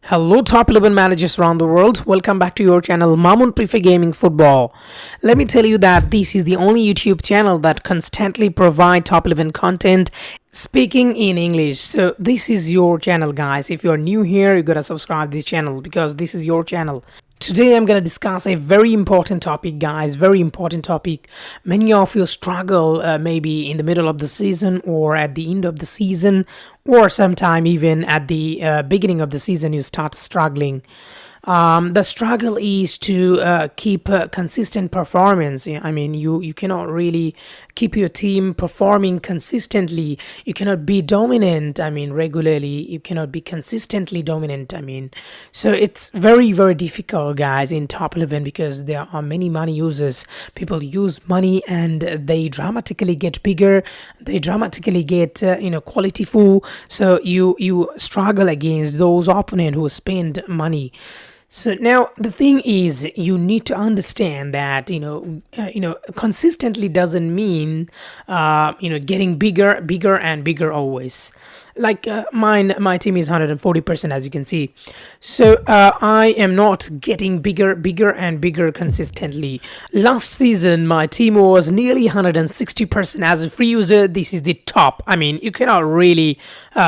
Hello, top 11 managers around the world. Welcome back to your channel, Mamun Prefer Gaming Football. Let me tell you that this is the only YouTube channel that constantly provide top 11 content speaking in English. So this is your channel, guys. If you are new here, you gotta subscribe this channel because this is your channel. Today I'm going to discuss a very important topic, guys. Very important topic. Many of you struggle maybe in the middle of the season or at the end of the season, or sometime even at the beginning of the season you start struggling. The struggle is to keep consistent performance. I mean, you cannot really keep your team performing consistently. You cannot be dominant. I mean, regularly. You cannot be consistently dominant. I mean, so it's very, very difficult, guys, in top 11 because there are many money users. People use money and they dramatically get bigger. They dramatically get quality full. So you struggle against those opponents who spend money. So now the thing is, you need to understand that consistently doesn't mean getting bigger and bigger always. Like my team is 140%, as you can see. So I am not getting bigger and bigger consistently. Last season my team was nearly 160%. As a free user, this is the top. I mean, you cannot really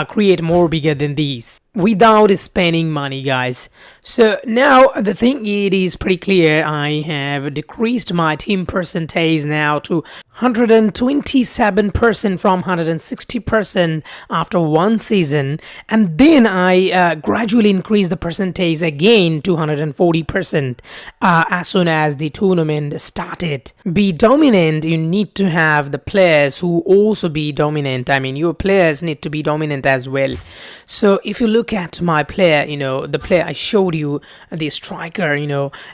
create more bigger than these without spending money, guys. So now the thing, it is pretty clear. I have decreased my team percentage now to 127% from 160% after one season, and then I gradually increased the percentage again to 140% as soon as the tournament started. Be dominant, you need to have the players who also be dominant. I mean, your players need to be dominant as well. So if you look at my player, the player I showed you, the striker,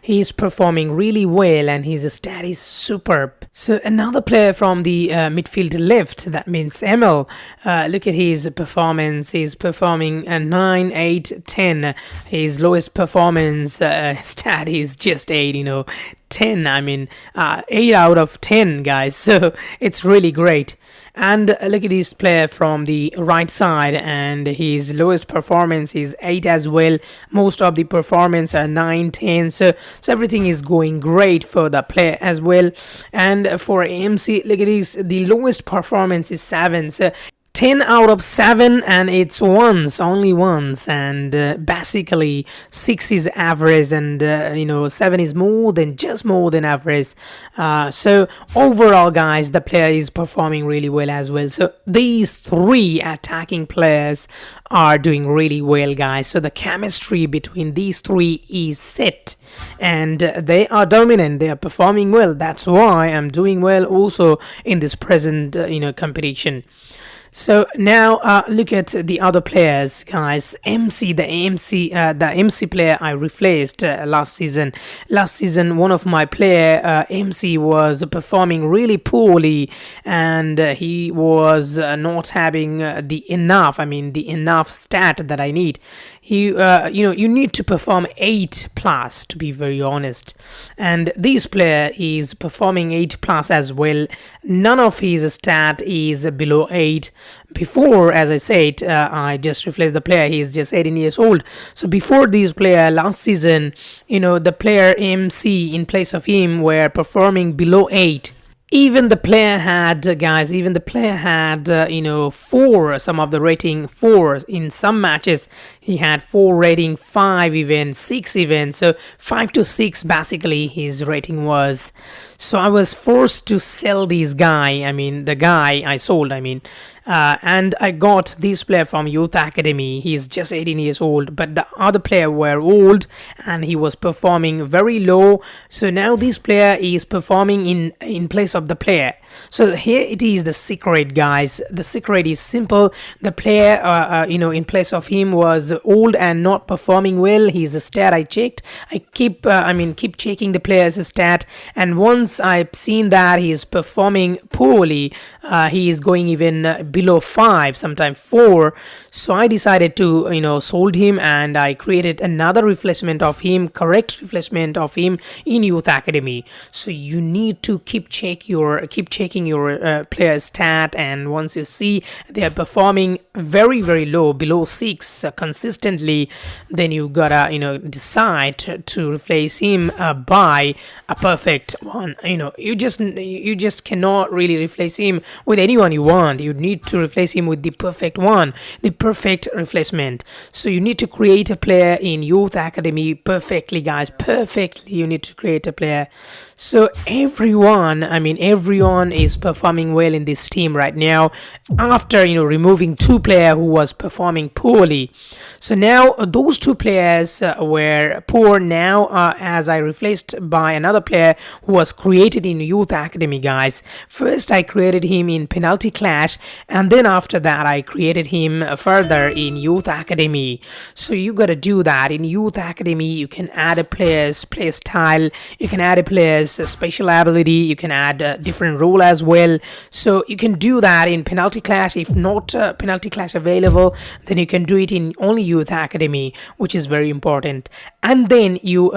he's performing really well and his stat is superb. So another player from the midfield left, that means Emil, look at his performance. He's performing a 9, 8, 10. His lowest performance stat is just 8, 10. I mean, 8 out of 10, guys. So it's really great. And look at this player from the right side, and his lowest performance is 8 as well. Most of the performance are 9, 10. So everything is going great for the player as well. And for AMC, look at this, the lowest performance is 7. So 10 out of 7, and it's only once, and basically 6 is average, and 7 is more than average. So overall, guys, the player is performing really well as well. So these three attacking players are doing really well, guys. So the chemistry between these three is set, and they are dominant. They are performing well. That's why I'm doing well also in this present competition. So now look at the other players, guys. The MC player I replaced last season. Last season, one of my player, MC, was performing really poorly, and he was not having the enough stat that I need. You need to perform 8 plus, to be very honest, and this player is performing 8 plus as well. None of his stat is below 8. Before, as I said, I just replaced the player. He is just 18 years old. So before this player, last season, the player MC in place of him were performing below 8. Even the player had, 4, some of the rating 4. In some matches he had 4 rating, 5 even, 6 even. So 5 to 6 basically his rating was. So I was forced to sell this guy. I mean, the guy I sold, and I got this player from Youth Academy. He's just 18 years old, but the other player were old and he was performing very low. So now this player is performing in place of the player. So here it is, the secret, guys. The secret is simple. The player in place of him was old and not performing well. His stat I checked. I keep checking the player's stat, and once I've seen that he is performing poorly, he is going even below 5, sometimes 4. So I decided to sold him, and I created another replacement of him, correct replacement of him in Youth Academy. So you need to keep checking your player's stat, and once you see they are performing very low, below 6 consistently, then you gotta decide to replace him by a perfect one. You just cannot really replace him with anyone you want. You need to replace him with the perfect one, the perfect replacement. So you need to create a player in youth academy perfectly, guys, perfectly. You need to create a player. So everyone is performing well in this team right now, after removing 2 players who was performing poorly. So now those 2 players were poor. Now as I replaced by another player who was created in youth academy, guys. First I created him in penalty clash, and then after that I created him further in youth academy. So you gotta do that in youth academy. You can add a player's play style, you can add a player's special ability, you can add a different role as well. So you can do that in penalty clash. If not penalty clash available, then you can do it in only youth academy, which is very important. And then you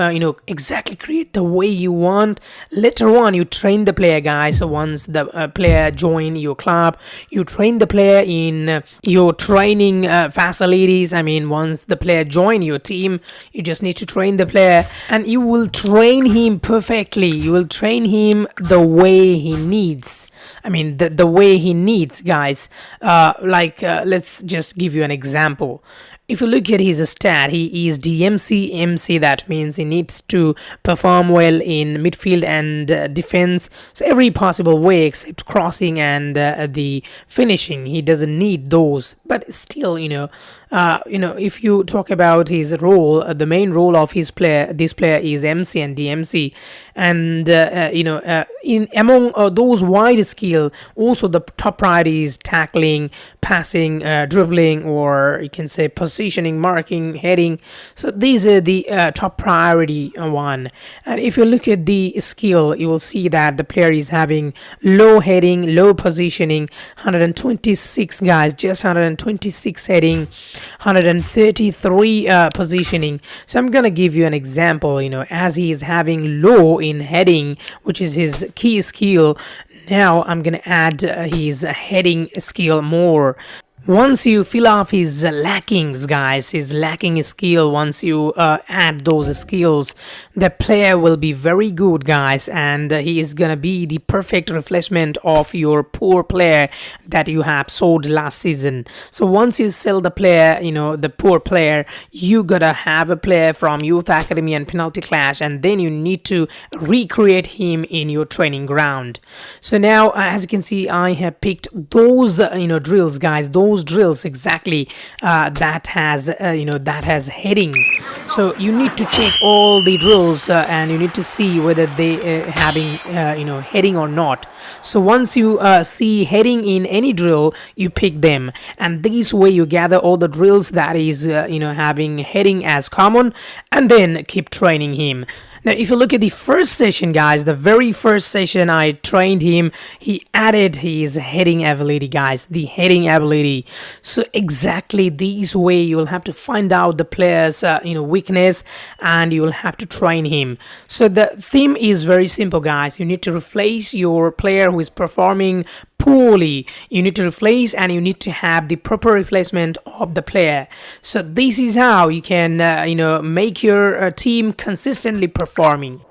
exactly create the way you want. Later on you train the player, guys. So once the player join your club, you train the player in your training facilities. Once the player join your team, you just need to train the player, and you will train him perfectly. You will train him the way he needs. The way he needs, guys. Let's just give you an example. If you look at his stat, he is DMC MC. That means he needs to perform well in midfield and defense. So every possible way except crossing and the finishing, he doesn't need those. But still, if you talk about his role, the main role of this player is MC and DMC. And in among those wide skill, also the top priority is tackling, passing, dribbling, or you can say positioning, marking, heading. So these are the top priority one. And if you look at the skill, you will see that the player is having low heading, low positioning, 126, guys, just 126 heading, 133 positioning. So I'm gonna give you an example. As he is having low in heading, which is his key skill, now I'm gonna add his heading skill more. Once you fill off his lackings, guys, his lacking skill, once you add those skills, the player will be very good, guys, and he is gonna be the perfect replacement of your poor player that you have sold last season. So once you sell the player, the poor player, you gotta have a player from youth academy and penalty clash, and then you need to recreate him in your training ground. So now as you can see, I have picked those drills, guys, those drills exactly that has heading. So you need to check all the drills and you need to see whether they having heading or not. So once you see heading in any drill, you pick them, and this way you gather all the drills that is having heading as common, and then keep training him. Now, if you look at the first session, guys, the very first session I trained him, he added his heading ability, guys, the heading ability. So exactly this way you'll have to find out the player's weakness, and you'll have to train him. So the theme is very simple, guys. You need to replace your player who is performing poorly. You need to replace, and you need to have the proper replacement of the player. So this is how you can make your team consistently performing.